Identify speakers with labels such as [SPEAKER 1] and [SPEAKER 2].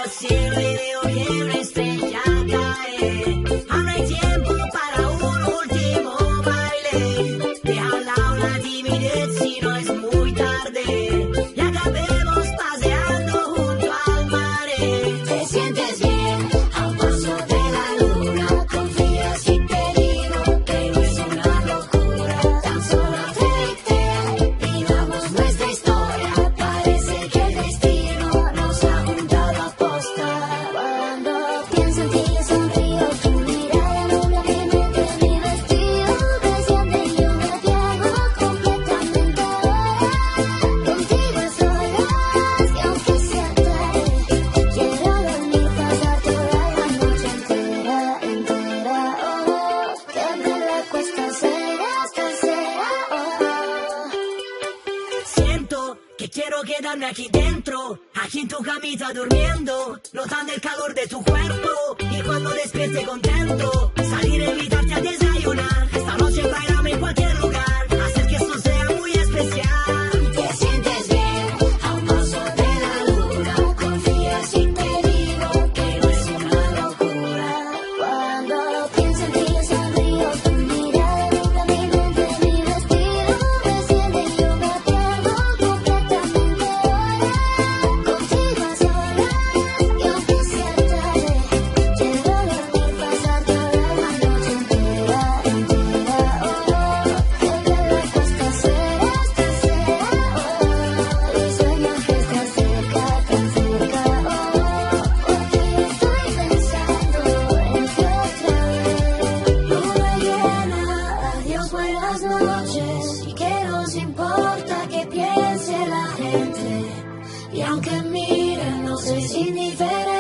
[SPEAKER 1] al cielo y veo que una estrella cae. Aún hay tiempo para un último baile. Deja a un lado la timidez si no es muy tarde. Y acabemos paseando junto al mar. Te sientes bien a un paso de la luna. Confía si te digo que no es una locura. Tan solo afecte, vivamos nuestra historia. Parece que el destino nos ha juntado a posta. Cuando pienso en ti sonrío, tu mirada nubla mi mente, mi vestido desciende y yo me pierdo completamente ahora. Contigo a solas y aunque sea tarde, quiero dormir, pasar toda la noche entera, entera. Oh, que me la cuesta ser tercera. Oh. Siento que quiero quedarme aquí dentro, aquí en tu camita durmiendo, notando el calor de tu cuerpo. Y cuando despierte contento, salir a invitarte a desayunar. Esta noche bailame en cualquier lugar, hacer que esto sea muy especial. Te sientes bien a un paso de la luna. Confía si te digo que no es una locura. Cuando pienso en ti sonrío, tu mirada nubla mi mente, mi vestido desciende y yo me pierdo completamente ahora. Contigo a solas y aunque sea tarde, quiero dormir, pasar toda la noche entera, entera. Oh, que me la cuesta ser tercera. Oh, y sueño que estás cerca, tan cerca. Oh, porque estoy pensando en ti otra vez. Luna llena, adiós, buenas noches. ¿Y qué nos importa que piense la gente? Y aunque miren, no sé si indiferente.